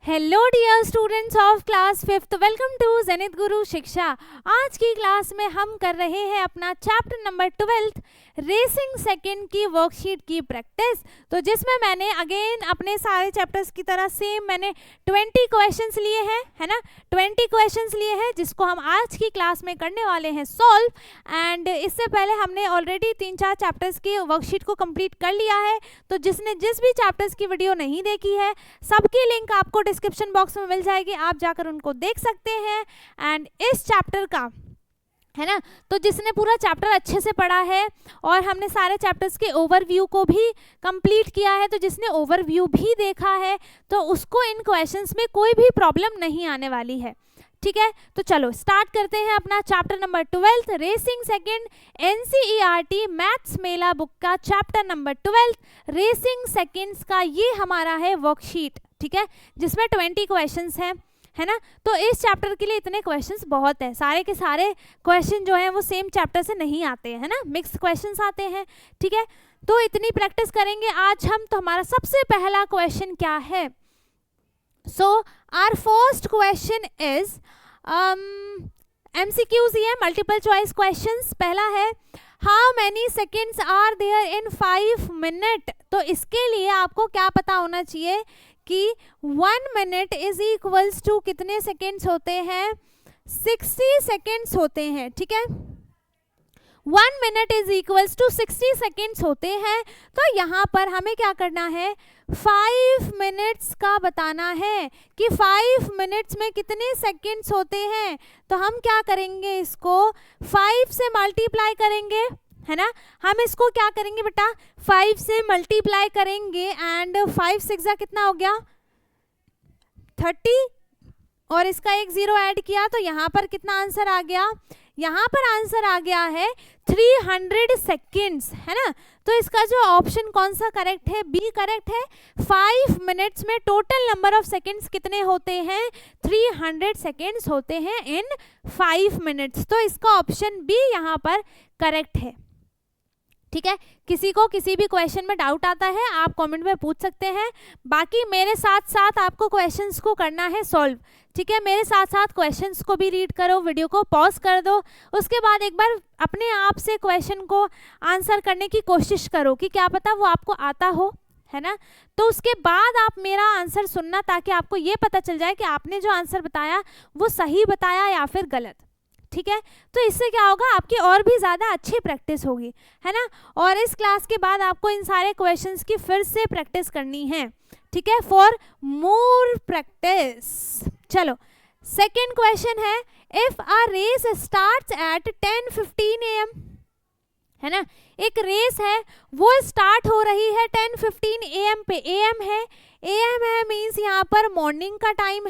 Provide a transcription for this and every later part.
Hello dear students of class 5th, welcome to Zenith Guru Shiksha. आज की class में हम कर रहे हैं अपना चैप्टर नंबर 12 रेसिंग सेकंड की वर्कशीट की प्रैक्टिस। तो जिसमें मैंने अगेन अपने सारे चैप्टर्स की तरह सेम मैंने 20 क्वेश्चंस लिए हैं, है ना, 20 क्वेश्चंस लिए हैं जिसको हम आज की क्लास में करने वाले हैं सॉल्व। एंड इससे पहले हमने ऑलरेडी 3-4 चैप्टर्स की वर्कशीट को कंप्लीट कर लिया है। तो जिसने जिस भी चैप्टर्स की वीडियो नहीं देखी है सबकी लिंक आपको डिस्क्रिप्शन बॉक्स में मिल जाएगी, आप जाकर उनको देख सकते हैं। एंड इस चैप्टर का, है ना, तो जिसने पूरा चैप्टर अच्छे से पढ़ा है और हमने सारे चैप्टर्स के ओवरव्यू को भी कंप्लीट किया है, तो जिसने ओवरव्यू भी देखा है तो उसको इन क्वेश्चंस में कोई भी प्रॉब्लम नहीं आने वाली है। ठीक है, तो चलो स्टार्ट करते हैं अपना chapter number 12 racing second NCERT maths मेला बुक का चैप्टर नंबर 12 रेसिंग सेकंड्स का ये हमारा है वर्कशीट। ठीक है, जिसमें 20 क्वेश्चंस हैं, है ना। तो इस चैप्टर के लिए इतने क्वेश्चंस बहुत है, सारे के सारे क्वेश्चन जो हैं वो सेम चैप्टर से नहीं आते हैं, है ना, मिक्स क्वेश्चंस आते हैं। ठीक है, तो इतनी प्रैक्टिस करेंगे आज हम। तो हमारा सबसे पहला क्वेश्चन क्या है? So our first question is MCQs ही है, मल्टीपल चॉइस क्वेश्चंस। पहला है How many seconds are there in 5 minutes? तो इसके लिए आपको क्या पता होना चाहिए कि 1 minute is equals to कितने सेकेंड्स होते हैं? 60 सेकेंड्स होते हैं। ठीक है, 1 minute is equals to 60 seconds होते हैं। तो यहाँ पर हमें क्या करना है? 5 minutes का बताना है कि 5 minutes में कितने सेकेंड्स होते हैं। तो हम क्या करेंगे, इसको 5 से मल्टीप्लाई करेंगे, है ना। हम इसको क्या करेंगे बेटा, 5 से मल्टीप्लाई करेंगे एंड 5 6 कितना हो गया? 30, और इसका एक 0 ऐड किया तो यहाँ पर कितना आंसर आ गया? यहाँ पर आंसर आ गया है 300 सेकेंड्स, है ना। तो इसका जो ऑप्शन कौन सा करेक्ट है? बी करेक्ट है। 5 मिनट्स में टोटल नंबर ऑफ सेकेंड्स कितने होते हैं? 300 सेकेंड्स होते हैं इन 5 मिनट्स। तो इसका ऑप्शन बी यहाँ पर करेक्ट है। ठीक है, किसी को किसी भी क्वेश्चन में डाउट आता है आप कमेंट में पूछ सकते हैं। बाकी मेरे साथ साथ आपको क्वेश्चंस को करना है सॉल्व। ठीक है, मेरे साथ साथ क्वेश्चंस को भी रीड करो, वीडियो को पॉज कर दो, उसके बाद एक बार अपने आप से क्वेश्चन को आंसर करने की कोशिश करो कि क्या पता वो आपको आता हो, है ना। तो उसके बाद आप मेरा आंसर सुनना ताकि आपको ये पता चल जाए कि आपने जो आंसर बताया वो सही बताया या फिर गलत। ठीक है, तो इससे क्या होगा, आपकी और भी ज़्यादा अच्छी प्रैक्टिस होगी, है ना। और इस क्लास के बाद आपको इन सारे क्वेश्चंस की फिर से प्रैक्टिस करनी है। ठीक है, फॉर मोर प्रैक्टिस। चलो सेकेंड क्वेश्चन है, if a race starts at 10:15 AM, है ना, एक रेस है वो स्टार्ट हो रही है 10:15 AM पे। AM है मीन्स यहाँ पर मॉर्निंग का टाइम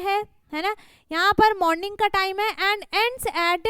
है ना, यहाँ पर मॉर्निंग का टाइम है। एंड एंड्स एट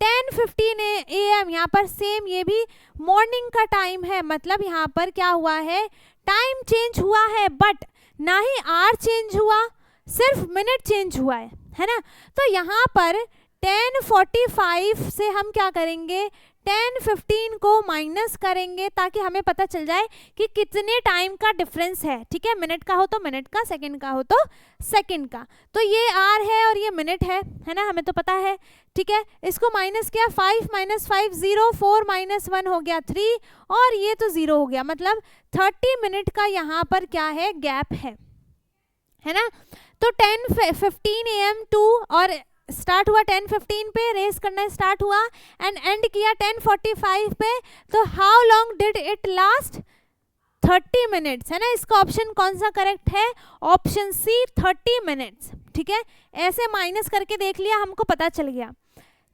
10:15 AM, यहाँ पर सेम ये भी मॉर्निंग का टाइम है। मतलब यहाँ पर क्या हुआ है, टाइम चेंज हुआ है बट ना ही आवर चेंज हुआ, सिर्फ मिनट चेंज हुआ है ना। तो यहाँ पर 10:45 से हम क्या करेंगे, 10:15 को माइनस करेंगे ताकि हमें पता चल जाए कि कितने टाइम का डिफरेंस है। ठीक है, मिनट का हो तो मिनट का, सेकंड का हो तो सेकंड का। तो ये आर है और ये मिनट है ना, हमें तो पता है। ठीक है, इसको माइनस किया, 5 - 5 0, 4 - 1 हो गया 3, और ये तो 0 हो गया। मतलब 30 मिनट का यहाँ पर क्या है, गैप है ना। तो 10:15 AM टू, और स्टार्ट हुआ 10:15 पे, रेस करना स्टार्ट हुआ एंड एंड किया 10:45 पे। तो how long did it last? 30 minutes, है ना। इसका ऑप्शन कौन सा करेक्ट है? Option C, 30 minutes. ठीक है, ऐसे माइनस करके देख लिया, हमको पता चल गया।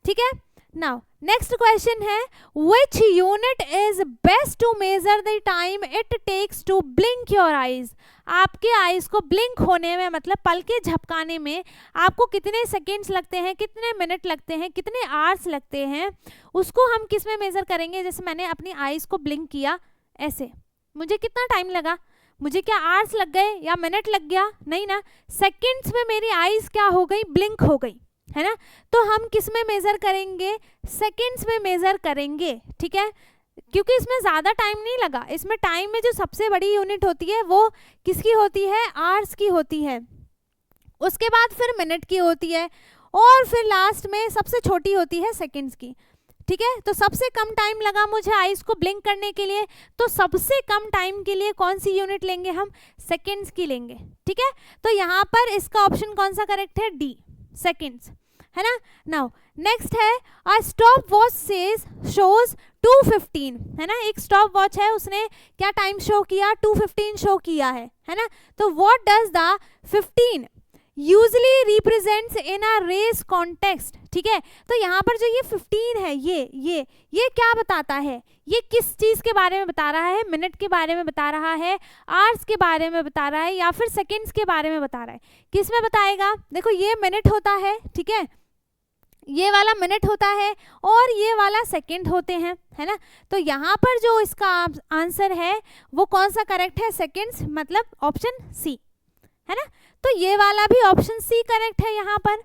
ठीक है, नाउ नेक्स्ट क्वेश्चन है, which unit is best to measure the time it takes to blink your eyes? आपके आईज को ब्लिंक होने में, मतलब पल के झपकाने में आपको कितने सेकेंड्स लगते हैं, कितने मिनट लगते हैं, कितने आवर्स लगते हैं, उसको हम किस में मेजर करेंगे? जैसे मैंने अपनी आईज को ब्लिंक किया ऐसे, मुझे कितना टाइम लगा? मुझे क्या आवर्स लग गए या मिनट लग गया? नहीं ना, सेकेंड्स में मेरी आईज क्या हो गई, ब्लिंक हो गई, है ना। तो हम किस में मेजर करेंगे? सेकेंड्स में मेजर करेंगे। ठीक है, क्योंकि इसमें ज़्यादा टाइम नहीं लगा। इसमें टाइम में जो सबसे बड़ी यूनिट होती है वो किसकी होती है? आवर्स की होती है। उसके बाद फिर मिनट की होती है, और फिर लास्ट में सबसे छोटी होती है सेकंड्स की। ठीक है, तो सबसे कम टाइम लगा मुझे आईज को ब्लिंक करने के लिए, तो सबसे कम टाइम के लिए कौन सी यूनिट लेंगे हम, सेकंड्स की लेंगे। ठीक है, तो यहाँ पर इसका ऑप्शन कौन सा करेक्ट है, डी, सेकंड्स, है ना। नाउ नेक्स्ट है अ स्टॉप वॉच शोज 2:15, है ना। एक स्टॉप वॉच है, उसने क्या टाइम शो किया, 2:15 शो किया है ना। तो what does the 15 usually represents in a race context. ठीक है, तो यहाँ पर जो ये 15 है, ये क्या बताता है, ये किस चीज के बारे में बता रहा है, मिनट के बारे में बता रहा है, आवर्स के बारे में बता रहा है, या फिर सेकंड्स के बारे में बता रहा है, किस में बताएगा। देखो ये मिनट होता है, ठीक है, ये वाला मिनट होता है और ये वाला सेकंड होते हैं, है ना। तो यहाँ पर जो इसका आंसर है वो कौन सा करेक्ट है, सेकंड्स, मतलब ऑप्शन सी, है ना। तो ये वाला भी ऑप्शन सी करेक्ट है यहाँ पर।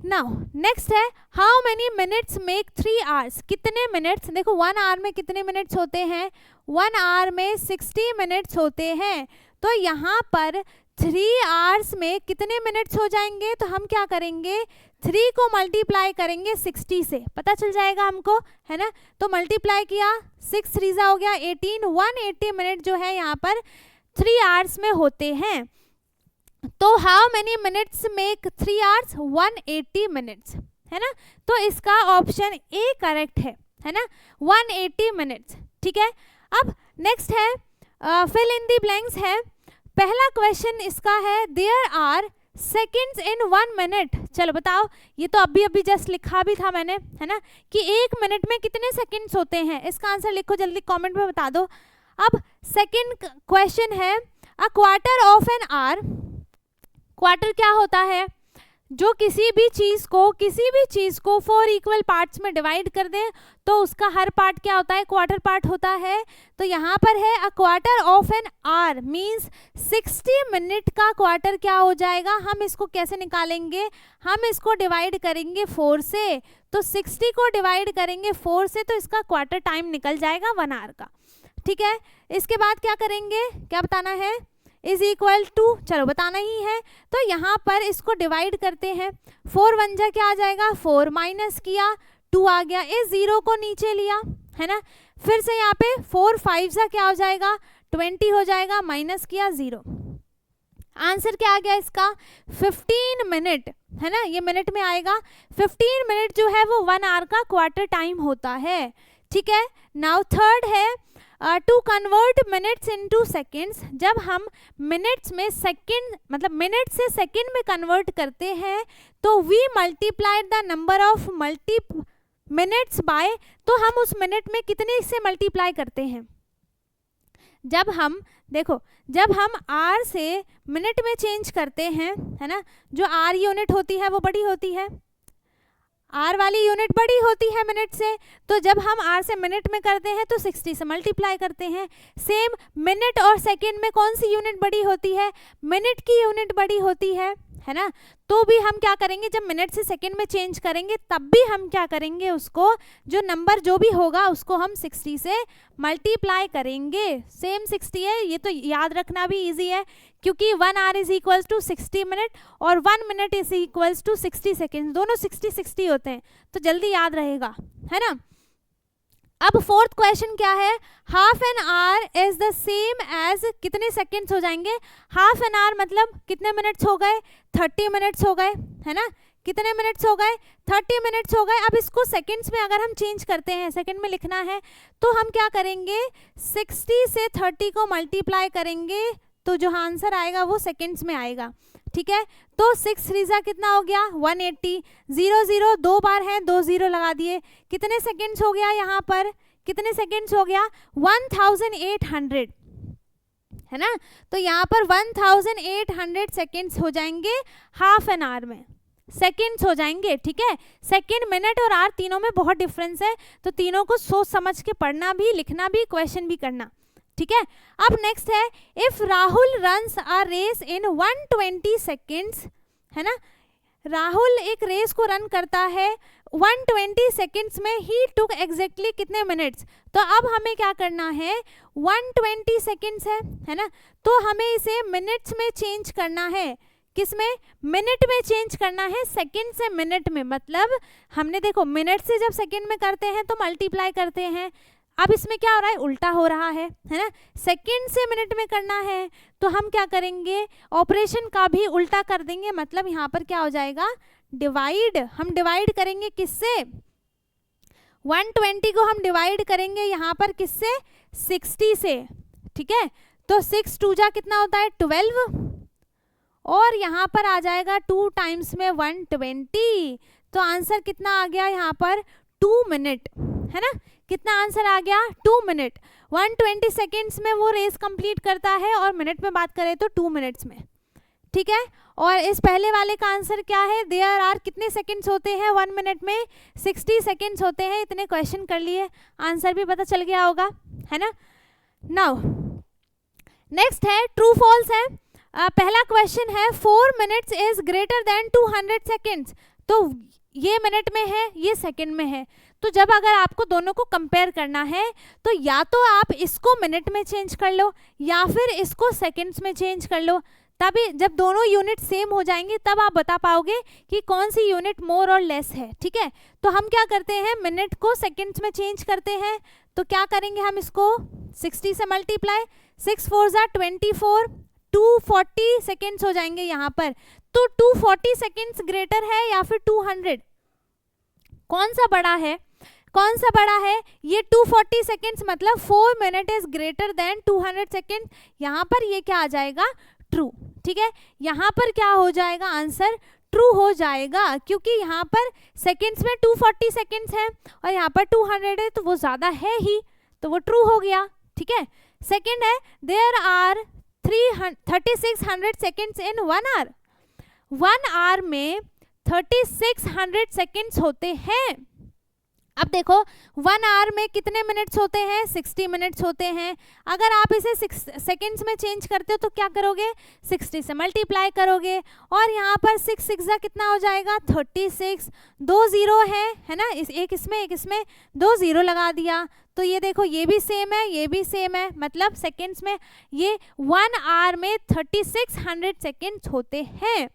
नाउ नेक्स्ट है how many minutes make 3 hours, कितने मिनट्स, देखो 1 आवर में कितने मिनट्स होते हैं, 1 आवर में 60 मिनट्स होते हैं। तो यहाँ पर 3 आवर्स में कितने मिनट्स हो जाएंगे, तो हम क्या करेंगे, 3 को मल्टीप्लाई करेंगे 60 से, पता चल जाएगा हमको, है ना। तो मल्टीप्लाई किया, 6 3 हो गया 18, 180 मिनट जो है यहाँ पर 3 आवर्स में होते हैं। तो how many minutes make 3 hours, 180 minutes, है ना। तो इसका ऑप्शन ए करेक्ट है ना, 180 मिनट्स। ठीक है, अब नेक्स्ट है फिल इन द ब्लैंक्स है। पहला क्वेश्चन इसका है there are seconds in 1 minute. चलो बताओ, ये तो अभी जस्ट लिखा भी था मैंने, है ना, कि 1 मिनट में कितने सेकंड्स होते हैं। इसका आंसर लिखो जल्दी, कमेंट में बता दो। अब सेकंड क्वेश्चन है a quarter of an hour. Quarter क्या होता है, जो किसी भी चीज को 4 इक्वल पार्ट्स में डिवाइड कर दे तो उसका हर पार्ट क्या होता है, क्वार्टर पार्ट होता है। तो यहाँ पर है a quarter of an hour means 60 minute का क्वार्टर क्या हो जाएगा, हम इसको कैसे निकालेंगे, हम इसको डिवाइड करेंगे 4 से। तो 60 को डिवाइड करेंगे 4 से, तो इसका क्वार्टर टाइम निकल जाएगा 1 आवर का। ठीक है, इसके बाद क्या करेंगे, क्या बताना है, इज इक्वल टू, चलो बताना ही है। तो यहाँ पर इसको डिवाइड करते हैं, 4 1 जा क्या आ जाएगा, 4 माइनस किया 2 आ गया, इस 0 को नीचे लिया, है ना। फिर से यहाँ पे 4 5 जा क्या हो जाएगा, 20 हो जाएगा, माइनस किया 0। आंसर क्या आ गया इसका, 15 मिनट, है ना, ये मिनट में आएगा। 15 मिनट जो है वो 1 आवर का क्वार्टर टाइम होता है। ठीक है, नाउ थर्ड है to convert minutes into seconds. जब हम मिनट्स में सेकंड, मतलब मिनट से सेकंड में कन्वर्ट करते हैं तो we multiplied the number of minutes by, तो हम उस मिनट में कितने से मल्टीप्लाई करते हैं। जब हम देखो, जब हम आर से मिनट में चेंज करते हैं, है ना, जो आर यूनिट होती है वो बड़ी होती है, आर वाली यूनिट बड़ी होती है मिनट से। तो जब हम आर से मिनट में करते हैं तो 60 से मल्टीप्लाई करते हैं। सेम मिनट और सेकंड में कौन सी यूनिट बड़ी होती है, मिनट की यूनिट बड़ी होती है ना। तो भी हम क्या करेंगे, जब मिनट से सेकंड में चेंज करेंगे तब भी हम क्या करेंगे, उसको जो नंबर जो भी होगा उसको हम 60 से मल्टीप्लाई करेंगे। सेम 60 है, ये तो याद रखना भी इजी है क्योंकि 1 hour is equals to 60 minute और 1 minute is equals to 60 second, दोनों 60 होते हैं, तो जल्दी याद रहेगा, है ना। अब फोर्थ क्वेश्चन क्या है, half an hour is the same as, कितने सेकेंड्स हो जाएंगे, हाफ एन आवर मतलब कितने मिनट्स हो गए, 30 मिनट्स हो गए, है ना, कितने मिनट्स हो गए, 30 मिनट्स हो गए। अब इसको सेकंड्स में अगर हम चेंज करते हैं, सेकंड में लिखना है, तो हम क्या करेंगे, 60 से 30 को मल्टीप्लाई करेंगे तो जो आंसर आएगा वो सेकंड्स में आएगा। ठीक है, तो 6 3 कितना हो गया, 180, 0 0 2 बार है, 2 0 लगा दिए, कितने सेकंड्स हो गया, यहाँ पर कितने सेकंड्स हो गया, 1800, है ना। तो यहाँ पर 1800 सेकंड्स हो जाएंगे हाफ एन आवर में, सेकंड्स हो जाएंगे। ठीक है, सेकंड, मिनट और आवर तीनों में बहुत डिफरेंस है, तो तीनों को सोच समझ के पढ़ना भी, लिखना भी, क्वेश्चन भी करना। ठीक है, अब नेक्स्ट है if Rahul runs a race in 120 seconds, है ना, राहुल एक रेस को रन करता है 120 सेकेंड्स में, ही टुक एग्जैक्टली कितने मिनट्स। तो अब हमें क्या करना है, 120 सेकेंड्स है ना, तो हमें इसे मिनट्स में चेंज करना है। किस में, मिनट में चेंज करना है, सेकंड से मिनट में। मतलब हमने देखो मिनट से जब सेकंड में करते हैं तो मल्टीप्लाई करते हैं, अब इसमें क्या हो रहा है, उल्टा हो रहा है ना। सेकंड से मिनट में करना है तो हम क्या करेंगे, ऑपरेशन का भी उल्टा कर देंगे। मतलब यहाँ पर क्या हो जाएगा, डिवाइड। हम डिवाइड करेंगे किससे, 120 को हम डिवाइड करेंगे यहाँ पर किससे, 60 से, ठीक है। तो 6 2 जा कितना होता है 12, और यहाँ पर आ जाएगा 2 टाइम्स में 120। तो आंसर कितना आ गया यहाँ पर 2 मिनट, है ना। कितना आंसर आ गया 2 मिनट। 120 सेकेंड्स में वो रेस कंप्लीट करता है और मिनट में बात करें तो 2 मिनट्स में, ठीक है। और इस पहले वाले का आंसर क्या है, देयर आर कितने सेकंड्स होते हैं 1 मिनट में, 60 सेकंड्स होते हैं। इतने क्वेश्चन कर लिए, आंसर भी पता चल गया होगा, है ना। नाउ नेक्स्ट है ट्रू फॉल्स है। पहला क्वेश्चन है 4 minutes is greater than 200 seconds. तो ये मिनट में है, ये सेकंड में है। तो जब अगर आपको दोनों को कंपेयर करना है तो या तो आप इसको मिनट में चेंज कर लो या फिर इसको सेकंड्स में चेंज कर लो। तभी जब दोनों यूनिट सेम हो जाएंगे तब आप बता पाओगे कि कौन सी यूनिट मोर और लेस है, ठीक है। तो हम क्या करते हैं, मिनट को सेकंड्स में चेंज करते हैं। तो क्या करेंगे हम इसको 60 से मल्टीप्लाई, 6 4 जा 24, 240 सेकेंड्स हो जाएंगे यहाँ पर। तो 240 सेकेंड्स ग्रेटर है या फिर 200, कौन सा बड़ा है, कौन सा बड़ा है, ये 240 सेकेंड्स। मतलब 4 minute is greater than 200 second. यहाँ पर ये क्या आ जाएगा, ट्रू, ठीक है। यहाँ पर क्या हो जाएगा, आंसर ट्रू हो जाएगा, क्योंकि यहाँ पर सेकेंड्स में 240 सेकेंड्स है और यहाँ पर 200 है, तो वो ज्यादा है ही, तो वो ट्रू हो गया, ठीक है। सेकेंड है there are 3600 seconds in 1 hour. 1 hour में 3600 सेकेंड्स होते हैं। अब देखो 1 आवर में कितने मिनट्स होते हैं, 60 मिनट्स होते हैं। अगर आप इसे 6 सेकेंड्स में चेंज करते हो तो क्या करोगे, 60 से मल्टीप्लाई करोगे और यहाँ पर 6 6 जा कितना हो जाएगा 36, 2 0 है ना, एक इसमें 2 0 लगा दिया। तो ये देखो ये भी सेम है, ये भी सेम है, मतलब सेकेंड्स में ये 1 आवर में 3600 सेकेंड्स होते हैं।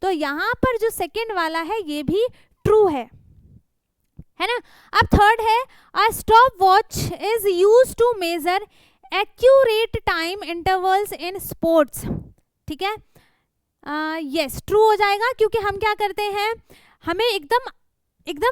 तो यहाँ पर जो सेकेंड वाला है ये भी ट्रू है ना। अब थर्ड है a stopwatch is used to measure accurate time intervals in sports, ठीक है। यस ट्रू हो जाएगा, क्योंकि हम क्या करते हैं, हमें एकदम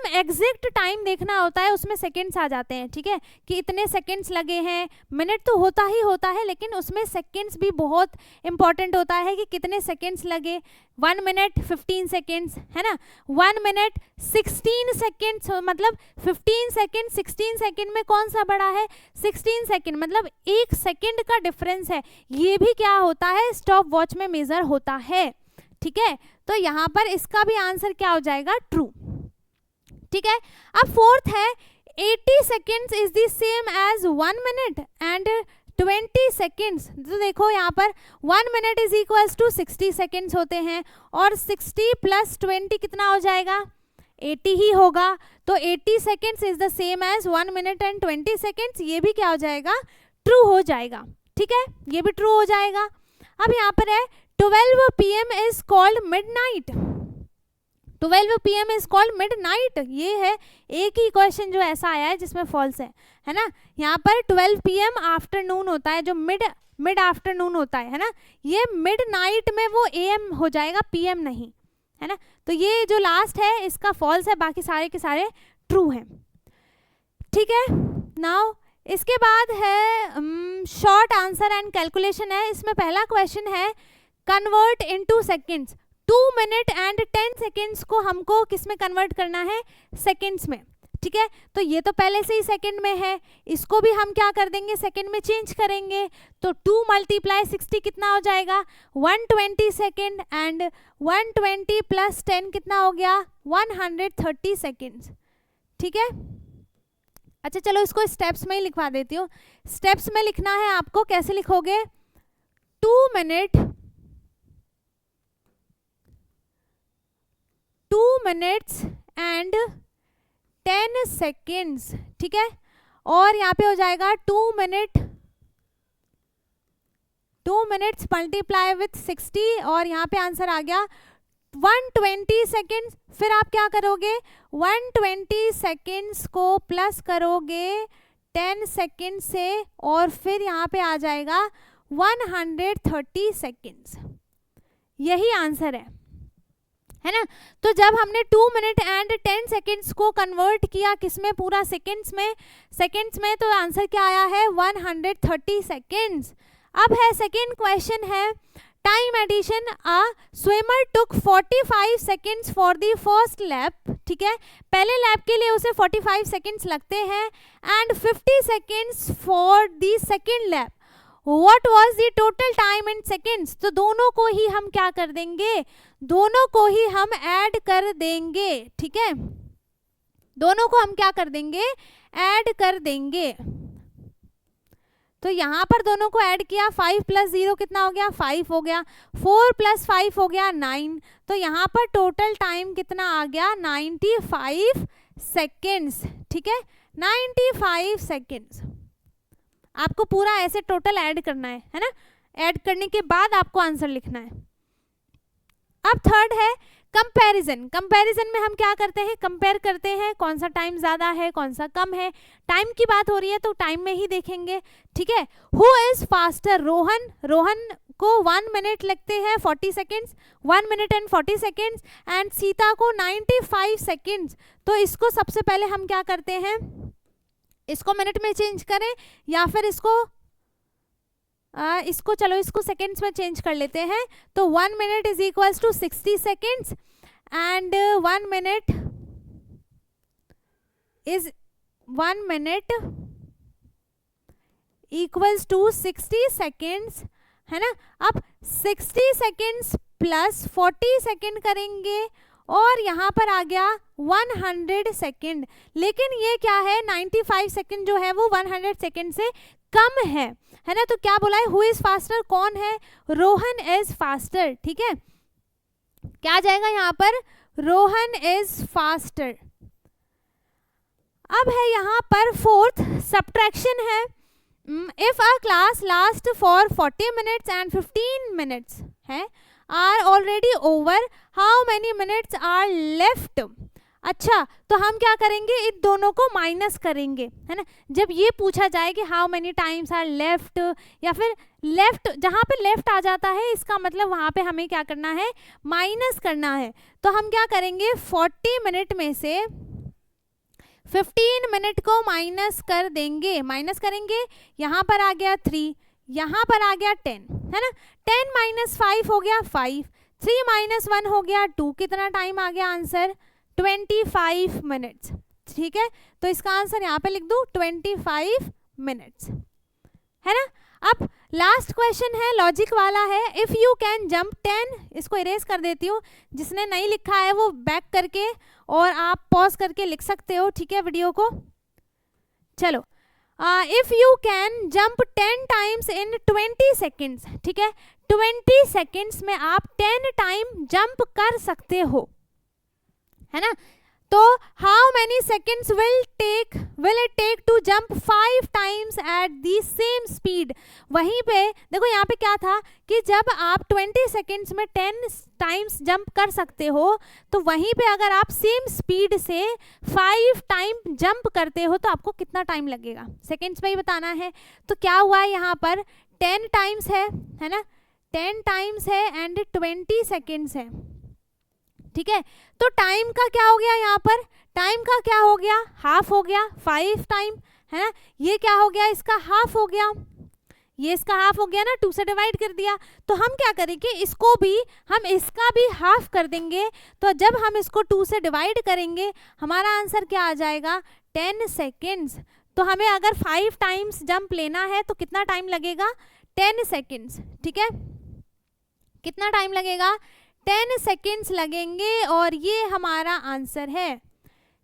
एग्जैक्ट टाइम देखना होता है, उसमें सेकंड्स आ जाते हैं, ठीक है, कि इतने सेकंड्स लगे हैं। मिनट तो होता ही होता है, लेकिन उसमें सेकंड्स भी बहुत इंपॉर्टेंट होता है कि कितने सेकंड्स लगे। 1 मिनट 15 सेकंड्स, है ना, 1 मिनट 16 सेकंड्स, मतलब 15 सेकंड 16 सेकंड में कौन सा बड़ा है, 16 सेकंड, मतलब 1 सेकंड का डिफरेंस है। ये भी क्या होता है, स्टॉप वॉच में मेजर होता है, ठीक है। तो यहाँ पर इसका भी आंसर क्या हो जाएगा, ट्रू, ठीक है। अब फोर्थ है 80 seconds is the same as 1 minute and 20 seconds. तो देखो यहाँ पर 1 minute is equals to 60 seconds होते हैं और 60 प्लस 20 कितना हो जाएगा, 80 ही होगा। तो 80 seconds is the same as 1 minute and 20 seconds, ये भी क्या हो जाएगा, ट्रू हो जाएगा, ठीक है, ये भी ट्रू हो जाएगा। अब यहाँ पर है 12 PM is called midnight. 12 PM is called midnight, ये है एक ही क्वेश्चन जो ऐसा आया है जिसमें फॉल्स है ना। यहाँ पर 12 PM आफ्टरनून होता है, जो मिड आफ्टरनून होता है ना, ये मिडनाइट में वो AM हो जाएगा, PM नहीं, है ना। तो ये जो लास्ट है इसका फॉल्स है, बाकी सारे के सारे ट्रू हैं, ठीक है। नाउ इसके बाद है शॉर्ट आंसर एंड कैलकुलेशन है। इसमें पहला क्वेश्चन है convert into seconds. 2 minute and 10 seconds को हमको किस में कन्वर्ट करना है, सेकेंड्स में, ठीक है। तो ये तो पहले से ही सेकेंड में है, इसको भी हम क्या कर देंगे, सेकेंड में चेंज करेंगे। तो 2 × 60 कितना हो जाएगा, 120 सेकेंड एंड 120 + 10 कितना हो गया, 130 सेकेंड्स, ठीक है। अच्छा चलो इसको स्टेप्स में ही लिखवा देती हूँ। स्टेप्स में लिखना है आपको, कैसे लिखोगे, 2 मिनट 2 मिनट्स एंड 10 सेकेंड्स, ठीक है। और यहाँ पे हो जाएगा 2 मिनट 2 मिनट्स मल्टीप्लाई विथ 60 और यहाँ पे आंसर आ गया 120 सेकेंड्स। फिर आप क्या करोगे, 120 सेकेंड्स को प्लस करोगे 10 सेकेंड से और फिर यहाँ पे आ जाएगा 130 सेकेंड्स। यही आंसर है ना। तो जब हमने 2 मिनट एंड 10 सेकेंड्स को कन्वर्ट किया किसमें, पूरा सेकेंड्स में, तो आंसर क्या आया है 130 सेकेंड्स। अब है सेकेंड क्वेश्चन है time addition. A swimmer took 45 seconds for the first lap, ठीक है, पहले लैप के लिए उसे 45 सेकेंड्स लगते हैं and 50 seconds for the second lap. What was the total time in seconds? तो दोनों को ही हम क्या कर देंगे, दोनों को ही हम ऐड कर देंगे, ठीक है, दोनों को हम क्या कर देंगे, ऐड कर देंगे। तो यहाँ पर दोनों को ऐड किया, 5 + 0 कितना हो गया, 5 हो गया, 4 + 5 हो गया 9। तो यहाँ पर टोटल टाइम कितना आ गया 95 सेकेंड्स, ठीक है, 95 सेकेंड्स। आपको पूरा ऐसे टोटल ऐड करना है ना, ऐड करने के बाद आपको आंसर लिखना है। अब थर्ड है कंपैरिजन। कंपैरिजन में हम क्या करते हैं, कंपेयर करते हैं कौन सा टाइम ज़्यादा है कौन सा कम है। टाइम की बात हो रही है तो टाइम में ही देखेंगे, ठीक है। हु इज़ फास्टर, रोहन को 1 मिनट लगते हैं 40 seconds, 1 minute and 40 seconds and Sita को 95 सेकेंड्स। तो इसको सबसे पहले हम क्या करते हैं, इसको मिनट में चेंज करें या फिर इसको चलो इसको सेकेंड्स में चेंज कर लेते हैं। तो 1 minute is equals to 60 seconds and 1 minute equals to 60 seconds, है ना। अब 60 सेकेंड्स प्लस 40 सेकेंड करेंगे और यहाँ पर आ गया 100 सेकेंड। लेकिन ये क्या है, 95 सेकेंड जो है वो 100 सेकेंड से कम है ना। तो क्या बोला है, हु इज फास्टर, कौन है, रोहन इज फास्टर, ठीक है। क्या आ जाएगा यहाँ पर, रोहन इज फास्टर। अब है यहाँ पर फोर्थ सब्ट्रैक्शन है। If a class last for 40 minutes and 15 minutes है are already over, how many minutes are left? अच्छा, तो हम क्या करेंगे, इन दोनों को माइनस करेंगे, है ना। जब ये पूछा जाए कि how many times are left या फिर लेफ्ट, जहाँ पे लेफ्ट आ जाता है इसका मतलब वहाँ पे हमें क्या करना है, माइनस करना है। तो हम क्या करेंगे, 40 मिनट में से 15 मिनट को माइनस कर देंगे, माइनस करेंगे, यहाँ पर आ गया 3, यहाँ पर आ गया 10, है ना। 10 - 5 हो गया 5, 3 - 1 हो गया 2, कितना टाइम आ गया आंसर 25 मिनट्स, ठीक है। तो इसका आंसर यहाँ पे लिख दूँ 25 मिनट्स, है ना। अब लास्ट क्वेश्चन है, लॉजिक वाला है। इफ़ यू कैन जंप 10, इसको इरेज कर देती हूँ, जिसने नहीं लिखा है वो बैक करके और आप पॉज करके लिख सकते हो, ठीक है, वीडियो को। चलो, if you can jump 10 times in 20 seconds, ठीक है, 20 सेकेंड्स में आप 10 टाइम जंप कर सकते हो, है ना। तो how many seconds will it take to jump 5 times at the same speed. वहीं पे देखो, यहाँ पे क्या था कि जब आप 20 सेकेंड्स में 10 टाइम्स जंप कर सकते हो, तो वहीं पे अगर आप सेम स्पीड से 5 टाइम जंप करते हो तो आपको कितना टाइम लगेगा, सेकेंड्स में ही बताना है। तो क्या हुआ है यहाँ पर, 10 टाइम्स है ना, 10 टाइम्स है एंड 20 सेकेंड्स है, ठीक है। तो टाइम का क्या हो गया, यहाँ पर टाइम का क्या हो गया, हाफ हो गया, 5 टाइम, है ना। ये क्या हो गया, इसका हाफ हो गया, ये इसका हाफ हो गया ना, 2 से डिवाइड कर दिया। तो हम क्या करेंगे, इसको भी हम इसका भी हाफ कर देंगे। तो जब हम इसको 2 से डिवाइड करेंगे हमारा आंसर क्या आ जाएगा, 10 सेकेंड्स। तो हमें अगर 5 टाइम्स जंप लेना है तो कितना टाइम लगेगा, 10 सेकेंड्स, ठीक है। कितना टाइम लगेगा, 10 सेकेंड्स लगेंगे और ये हमारा आंसर है,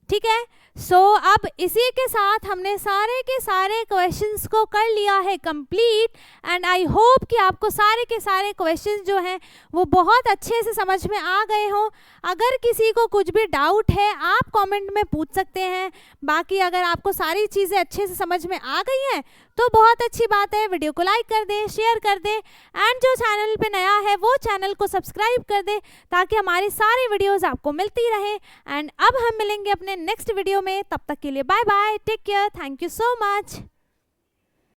ठीक है। सो अब इसी के साथ हमने सारे के सारे क्वेश्चंस को कर लिया है कंप्लीट एंड आई होप कि आपको सारे के सारे क्वेश्चंस जो हैं वो बहुत अच्छे से समझ में आ गए हों। अगर किसी को कुछ भी डाउट है आप कमेंट में पूछ सकते हैं। बाकी अगर आपको सारी चीज़ें अच्छे से समझ में आ गई हैं तो बहुत अच्छी बात है, वीडियो को लाइक कर दें, शेयर कर दें एंड जो चैनल पे नया है वो चैनल को सब्सक्राइब कर दें ताकि हमारी सारी वीडियोस आपको मिलती रहे। एंड अब हम मिलेंगे अपने नेक्स्ट वीडियो में, तब तक के लिए bye bye, take care, thank you so much.